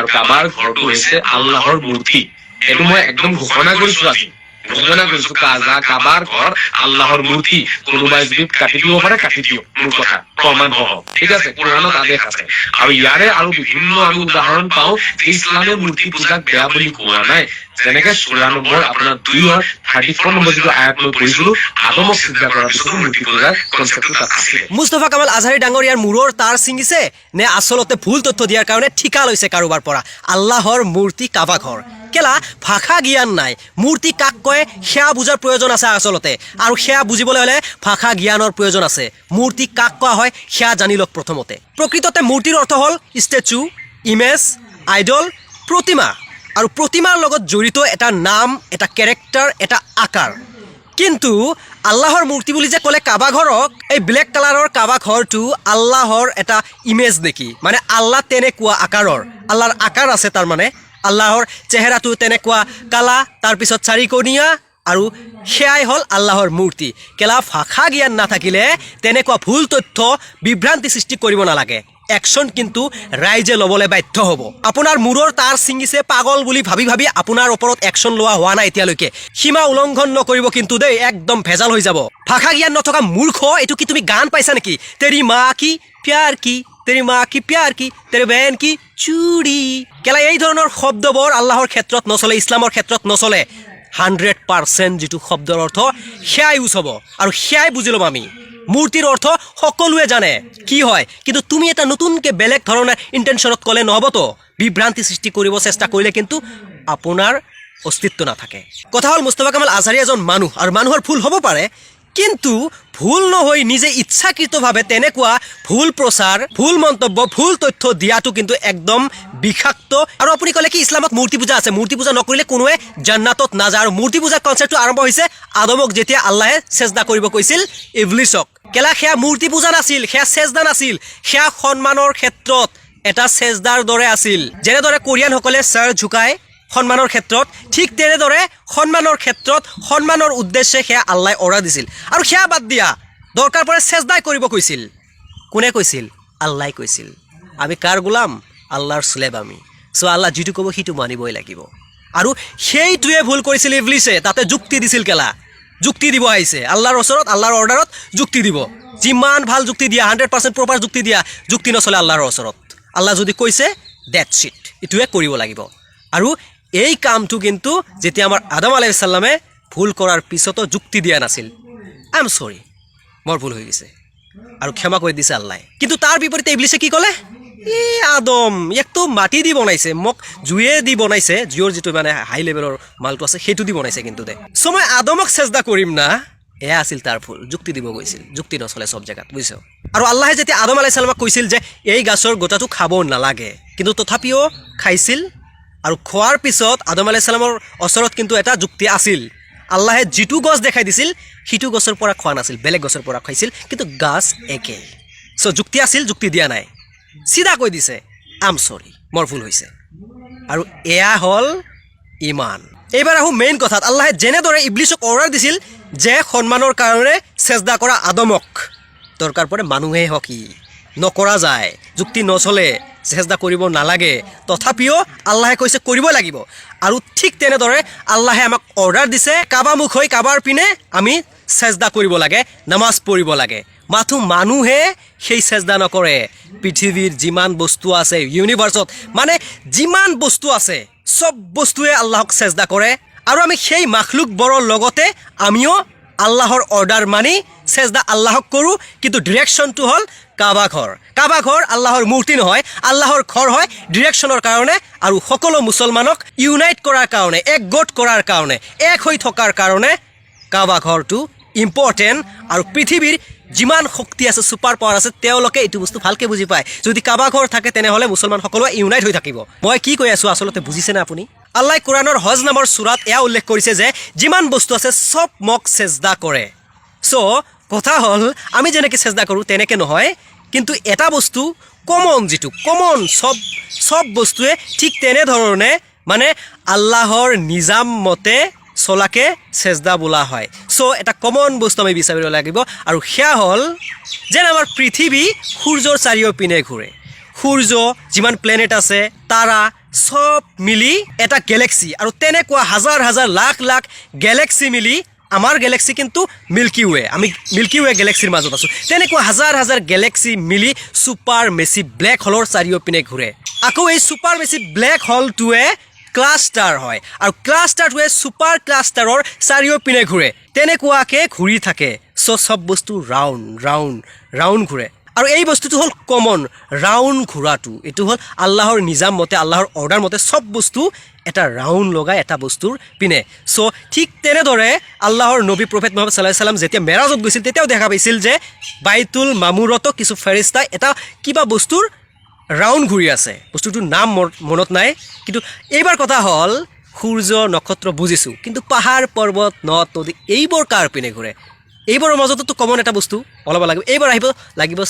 আৰু কাবাৰ ঘৰটো হৈছে আল্লাহৰ মূৰ্তি এইটো মই একদম ঘোষণা কৰিছো আজি ঘোষণা কৰিছো কাবাৰ ঘৰ আল্লাহৰ মূৰ্তি কোনোবাই যদি কাটি দিব পাৰে কাটি দিয়ক মোৰ কথা প্ৰমাণ হওক ঠিক আছে কোৰানত আদেশ আছে আৰু ইয়াৰে আৰু বিভিন্ন আমি উদাহৰণ পাওঁ ইছলামে মূৰ্তি পূজাক বেয়া বুলি কোৱা নাই যেনেকে সূৰা নম্বৰ আপোনাৰ 2:34 নম্বৰ যিটো আয়াত মই পঢ়িছিলো আদমক চিন্তা কৰাৰ পিছত মূৰ্তি পূজাৰ কনচেপ্টটো তাত আছে মুস্তাফা কামাল আজহাৰী ডাঙৰীয়াৰ মূৰৰ তাৰ ছিঙিছে নে আচলতে ভুল তথ্য দিয়াৰ কাৰণে ঠিকা লৈছে কাৰোবাৰ পৰা আল্লাহৰ মূৰ্তি কাবা ঘৰ কেলা ভাষা জ্ঞান নাই মূৰ্তি কাক কয় সেয়া বুজাৰ প্ৰয়োজন আছে আচলতে আৰু সেয়া বুজিবলৈ হলে ভাষা জ্ঞানৰ প্ৰয়োজন আছে মূৰ্তি কাক কোৱা হয় সেয়া জানি লওক প্ৰথমতে প্ৰকৃততে মূৰ্তিৰ অৰ্থ হ'ল ষ্টেচু ইমেজ আইডল প্ৰতিমা আৰু প্ৰতিমাৰ লগত জড়িত এটা নাম এটা কেৰেক্টাৰ এটা আকাৰ কিন্তু আল্লাহৰ মূৰ্তি বুলি যে ক'লে কাবা ঘৰক এই ব্লেক কালাৰৰ কাবা ঘৰটো আল্লাহৰ এটা ইমেজ নেকি মানে আল্লাহ তেনেকুৱা আকাৰৰ আল্লাহৰ আকাৰ আছে তাৰ মানে আল্লাহৰ চেহেৰাটো তেনেকুৱা কালা তাৰপিছত চাৰিকণীয়া আৰু সেয়াই হ'ল আল্লাহৰ মূৰ্তি কেলা ভাষা জ্ঞান নাথাকিলে তেনেকুৱা ভুল তথ্য বিভ্ৰান্তি সৃষ্টি কৰিব নালাগে একশন কিন্তু ৰাইজে ল'বলৈ বাধ্য হ'ব আপোনাৰ মূৰৰ তাৰ ছিঙিছে পাগল বুলি ভাবি ভাবি আপোনাৰ ওপৰত একশন লোৱা হোৱা নাই এতিয়ালৈকে সীমা উলংঘন নকৰিব কিন্তু দেই একদম ভেজাল হৈ যাব ভাষা জ্ঞান নথকা মূৰ্খ এইটো কি তুমি গান পাইছা নেকি তেৰি মা কি প্যাৰ কি তেৰি মা কি প্যাৰ কি তেৰি বেন কি চুৰি কেলা এই ধৰণৰ শব্দবোৰ আল্লাহৰ ক্ষেত্ৰত নচলে ইছলামৰ ক্ষেত্ৰত নচলে 100% যেটো শব্দৰ অৰ্থ সেয়া ইউজ হ'ব আৰু সেয়াই বুজি ল'ম আমি মূৰ্তিৰ অৰ্থ সকলোৱে জানে কি হয় কিন্তু তুমি এটা নতুনকে বেলেগ ধৰণৰ ইন্টেনশনত ক'লে নহবতো বিভ্ৰান্তি সৃষ্টি কৰিব চেষ্টা কৰিলে কিন্তু আপোনাৰ অস্তিত্ব নাথাকে কথা হ'ল মুস্তাফা কামাল আজহাৰী এজন মানুহ আৰু মানুহৰ ভুল হ'ব পাৰে কিন্তু ভুল নহয় নিজে ইচ্ছাকৃতভাৱে তেনেকুৱা ভুল প্ৰচাৰ ভুল মন্তব্য ভুল তথ্য দিয়াটো কিন্তু একদম বিষাক্ত আৰু আপুনি ক'লে কি ইছলামত মূৰ্তি পূজা আছে মূৰ্তি পূজা নকৰিলে কোনোৱে জান্নাতত নাযায় আৰু মূৰ্তি পূজাৰ কনচেপ্টটো আৰম্ভ হৈছে আদমক যেতিয়া আল্লাহে সেজদা কৰিব কৈছিল ইবলিছক কেলা সেয়া মূৰ্তি পূজা নাছিল সেয়া সেজদা নাছিল সেয়া সন্মানৰ ক্ষেত্ৰত এটা সেজদাৰ দৰে আছিল যেনেদৰে কোৰিয়ানসকলে ছাৰ ঝুকায় সন্মানৰ ক্ষেত্ৰত ঠিক তেনেদৰে সন্মানৰ ক্ষেত্ৰত সন্মানৰ উদ্দেশ্যে সেয়া আল্লাহে অৰ্ডাৰ দিছিল আৰু সেয়া বাদ দিয়া দৰকাৰ পৰে সেজদাই কৰিব কৈছিল কোনে কৈছিল আল্লাহে কৈছিল আমি কাৰ গোলাম আল্লাহৰ স্লেভ আমি সো আল্লাহ যেটো ক'ব সিটো মানিবই লাগিব আৰু সেইটোৱে ভুল কৰিছিল ইবলিছে তাতে যুক্তি দিছিল কেলা যুক্তি দিব আহিছে আল্লাহৰ ওচৰত আল্লাহৰ অৰ্ডাৰত যুক্তি দিব যিমান ভাল যুক্তি দিয়া 100% প্ৰপাৰ যুক্তি দিয়া যুক্তি নচলে আল্লাহৰ ওচৰত আল্লাহ যদি কৈছে দ্যাটছ ইট ইটোৱে কৰিব লাগিব আৰু এই কামটো কিন্তু যেতিয়া আমাৰ আদম আলাইহিস সালামে ভুল কৰাৰ পিছতো যুক্তি দিয়া নাছিল আই এম সৰি মোৰ ভুল হৈ গৈছে আৰু ক্ষমা কৰি দিছে আল্লাহে কিন্তু তাৰ বিপৰীতে ইবলিছে কি ক'লে আদম একটো মাটি দি বনাইছে মোক জুয়ে দি বনাইছে জুয়ৰ যেটো মানে হাই লেভেলৰ মালটো আছে সেইটো দি বনাইছে কিন্তু দে সো মই আদমক সেজদা কৰিম না এয়া আছিল তাৰ ভুল যুক্তি দিব গৈছিল যুক্তি নচলে সব জায়গাত বুঝছো আৰু আল্লাহে যেতিয়া আদম আলাইহিস সালামক কৈছিল যে এই গাছৰ গোটাটো খাব নালাগে কিন্তু তথাপিও খাইছিল আৰু খোৱাৰ পিছত আদম আলাইহিস সালামৰ ওচৰত কিন্তু এটা যুক্তি আছিল আল্লাহে যেটো গছ দেখাই দিছিল হিটো গছৰ পৰা খোৱা নাছিল বেলেগ গছৰ পৰা খাইছিল কিন্তু গাছ একে সো যুক্তি আছিল যুক্তি দিয়া নাই সিধা কৈ দিছে আই এম সৰি মোৰ ভুল হৈছে আৰু এয়া হ'ল ইমান এইবাৰ আহো মেইন কথাত আল্লাহে যেনেদৰে ইবলিছক অৰ্ডাৰ দিছিল যে সন্মানৰ কাৰণে সেজদা কৰা আদমক দৰকাৰ পৰে মানুহে হকি নকৰা যায় যুক্তি নচলে সেজদা কৰিব নালাগে তথাপিও আল্লাহে কৈছে কৰিব লাগিব আৰু ঠিক তেনেদৰে আল্লাহে আমাক অৰ্ডাৰ দিছে কাবা মুখ হৈ কাবাৰ পিনে আমি সেজদা কৰিব লাগে নামাজ পঢ়িব লাগে মাথু মানুহে সেই সেজদা নকৰে পৃথিৱীৰ যিমান বস্তু আছে ইউনিভাৰ্সত মানে যিমান বস্তু আছে সব বস্তুৱে আল্লাহক সেজদা কৰে আৰু আমি সেই মাখলুক বৰৰ লগতে আমিও আল্লাহৰ অৰ্ডাৰ মানি সেজদা আল্লাহক কৰো কিন্তু ডিৰেকশনটো হ'ল কাবা ঘৰ আল্লাহৰ মূৰ্তি নহয় আল্লাহৰ ঘৰ হয় ডিৰেকশনৰ কাৰণে আৰু সকলো মুছলমানক ইউনাইট কৰাৰ কাৰণে একগোট কৰাৰ কাৰণে এক হৈ থকাৰ কাৰণে কাবা ঘৰটো ইম্পৰ্টেন্ট আৰু পৃথিৱীৰ যিমান শক্তি আছে সুপাৰ পাৱাৰ আছে তেওঁলোকে এইটো বস্তু ভালকে বুজি পায় যদি কাবা ঘৰ থাকে তেনেহলে মুছলমান সকলো ইউনাইট হৈ থাকিব মই কি কৈ আছো আসলতে বুজিছে না আপুনি আল্লাহ কোৰানৰ হজ নামৰ সূৰাত এয়া উল্লেখ কৰিছে যে যিমান বস্তু আছে সব মোক সেজদা কৰে সো কথা হল আমি যেনেকৈ সেজদা কৰো তেনেকে নহয় কিন্তু এটা বস্তু কমন যেটো কমন সব বস্তুৱে ঠিক তেনে ধৰণে মানে আল্লাহৰ নিজাম মতে চলাকে সেজদা বোলা হয় সো এটা কমন বস্তু আমি বিচাৰিব লাগিব আৰু সেয়া হল যে আমাৰ পৃথিৱী সূৰ্যৰ চাৰিওপিনে ঘূৰে সূৰ্য যিমান প্লেনেট আছে তাৰা সব মিলি এটা গেলেক্সি আৰু তেনেকুৱা হাজাৰ হাজাৰ লাখ লাখ গেলেক্সি মিলি আমাৰ গেলেক্সি কিন্তু মিল্কি ৱে আমি মিল্কি ৱে গেলেক্সিৰ মাজত আছোঁ তেনেকুৱা হাজাৰ হাজাৰ গেলেক্সি মিলি ছুপাৰ মেচি ব্লেক হ'লৰ চাৰিওপিনে ঘূৰে আকৌ এই ছুপাৰ মেচি ব্লেক হ'লটোৱে ক্লাষ্টাৰ হয় আৰু ক্লাষ্টাৰটোৱে ছুপাৰ ক্লাষ্টাৰৰ চাৰিওপিনে ঘূৰে তেনেকুৱাকৈ ঘূৰি থাকে সব বস্তু ৰাউণ্ড ৰাউণ্ড ৰাউণ্ড ঘূৰে আৰু এই বস্তুটো হ'ল কমন ৰাউণ্ড ঘূৰাটো এইটো হ'ল আল্লাহৰ নিজাম মতে আল্লাহৰ অৰ্ডাৰ মতে সব বস্তু এটা ৰাউণ্ড লগাই এটা বস্তুৰ পিনে চ' ঠিক তেনেদৰে আল্লাহৰ নবী প্ৰফেট মুহাম্মদ সাল্লাল্লাহু আলাইহি সাল্লাম যেতিয়া মেৰাজত গৈছিল তেতিয়াও দেখা পাইছিল যে বাইতুল মামুৰতো কিছু ফেৰিস্তাই এটা কিবা বস্তুৰ ৰাউণ্ড ঘূৰি আছে বস্তুটোৰ নাম মনত নাই কিন্তু এইবাৰ কথা হ'ল সূৰ্য নক্ষত্ৰ বুজিছোঁ কিন্তু পাহাৰ পৰ্বত নদ নদী এইবোৰ কাৰ পিনে ঘূৰে এইবোৰৰ মাজতো কমন এটা বস্তু ওলাব লাগিব এইবাৰ আহিব লাগিব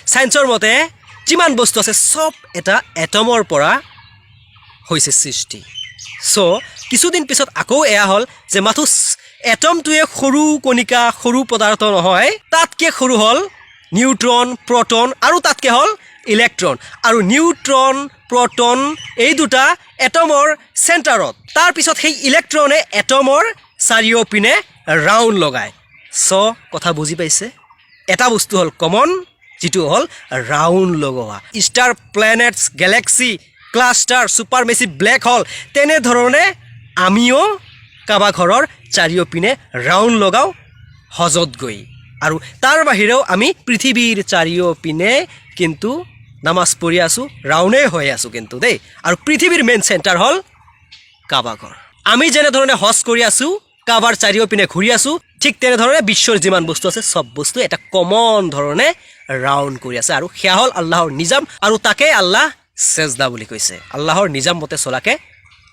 চায়েন্সৰ মতে যিমান বস্তু আছে সব এটা এটমৰ পৰা হৈছে সৃষ্টি চ' কিছুদিন পিছত আকৌ এয়া হ'ল যে মাথো এটমটোৱে সৰু কণিকা সৰু পদাৰ্থ নহয় তাতকৈ সৰু হ'ল নিউট্ৰন প্ৰটন আৰু তাতকৈ হ'ল ইলেক্ট্ৰন আৰু নিউট্ৰন প্ৰটন এই দুটা এটমৰ চেণ্টাৰত তাৰপিছত সেই ইলেক্ট্ৰনে এটমৰ চাৰিওপিনে ৰাউণ্ড লগায় চ' কথা বুজি পাইছে এটা বস্তু হ'ল কমন যিটো হ'ল ৰাউণ্ড লগোৱা star planets Galaxy cluster super Messi black হ'ল তেনেধৰণে আমিও কাবা ঘৰৰ চাৰিওপিনে ৰাউণ্ড লগাওঁ হজত গৈ আৰু তাৰ বাহিৰেও আমি পৃথিৱীৰ চাৰিওপিনে কিন্তু নামাজ পঢ়ি আছোঁ ৰাউণ্ডেই হৈ আছোঁ কিন্তু দেই আৰু পৃথিৱীৰ মেইন চেণ্টাৰ হ'ল কাবা ঘৰ আমি যেনেধৰণে হজ কৰি আছোঁ কাবাৰ চাৰিওপিনে ঘূৰি আছোঁ ঠিক তেনেধৰণে বিশ্বৰ যিমান বস্তু আছে সব বস্তু এটা কমন ধৰণে ৰাউণ্ড কৰি আছে আৰু সেয়া হ'ল আল্লাহৰ নিজাম আৰু তাকে আল্লাহ চেজদা বুলি কৈছে আল্লাহৰ নিজাম মতে চলাকে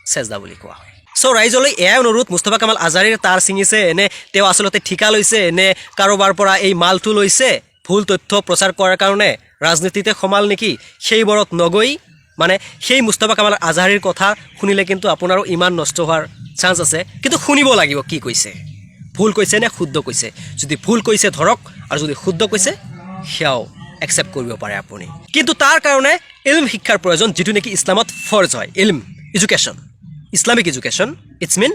চেজদা বুলি কোৱা হয় চ' ৰাইজলৈ এয়াই অনুৰোধ মুস্তাফা কামাল আজাৰীৰ তাৰ ছিঙিছে এনে তেওঁ আচলতে ঠিকা লৈছে এনে কাৰোবাৰ পৰা এই মালটো লৈছে ভুল তথ্য প্ৰচাৰ কৰাৰ কাৰণে ৰাজনীতিতে সমাল নেকি সেইবোৰত নগৈ মানে সেই মুস্তাফা কামাল আজাৰীৰ কথা শুনিলে কিন্তু আপোনাৰো ইমান নষ্ট হোৱাৰ চান্স আছে কিন্তু শুনিব লাগিব কি কৈছে ভুল কৈছে নে শুদ্ধ কৈছে যদি ভুল কৈছে ধৰক আৰু যদি শুদ্ধ কৈছে সেয়াও একচেপ্ট কৰিব পাৰে আপুনি কিন্তু তাৰ কাৰণে ইলম শিক্ষাৰ প্ৰয়োজন যিটো নেকি ইছলামত ফৰ্জ হয় ইলম এডুকেশ্যন ইছলামিক এডুকেশ্যন ইটছ মিন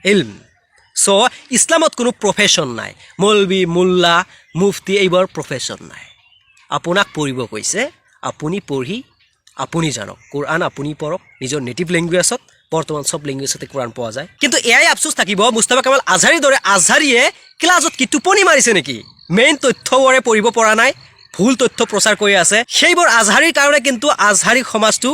ইলম চ' ইছলামত কোনো প্ৰফেশ্যন নাই মৌলবী মোল্লা মুফতি এইবোৰ প্ৰফেশ্যন নাই আপোনাক পঢ়িব কৈছে আপুনি পঢ়ি আপুনি জানক কোৰআন আপুনি পঢ়ক নিজৰ নেটিভ লেংগুৱেজত বৰ্তমান সব লেংগুৱেজতে কোৰআন পোৱা যায় কিন্তু এয়াই আফচোচ থাকিব মুস্তাফা কামাল আজাৰীৰ দৰে আজাৰীয়ে ক্লাছত কি টোপনি মাৰিছে নেকি মেইন তথ্যবোৰে পঢ়িব পৰা নাই ভুল তথ্য প্ৰচাৰ কৰি আছে সেইবোৰ আজহাৰীৰ কাৰণে কিন্তু আজহাৰী সমাজটো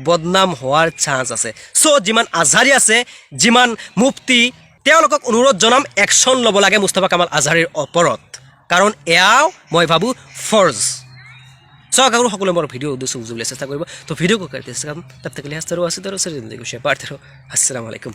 বদনাম হোৱাৰ চান্স আছে চ' যিমান আজহাৰী আছে যিমান মুফতি তেওঁলোকক অনুৰোধ জনাম একশ্যন ল'ব লাগে মুস্তাফা কামাল আজহাৰীৰ ওপৰত কাৰণ এয়াও মই ভাবোঁ ফৰ্জ চাওক আৰু সকলোৱে মোৰ ভিডিঅ' উদ্দেশ্য বুজিবলৈ চেষ্টা কৰিব তো ভিডিঅ' কৰি তব তক লিহাজ তৰো আছে তৰো সৰ জিন্দগী শেপাৰ তৰো আসসালামু আলাইকুম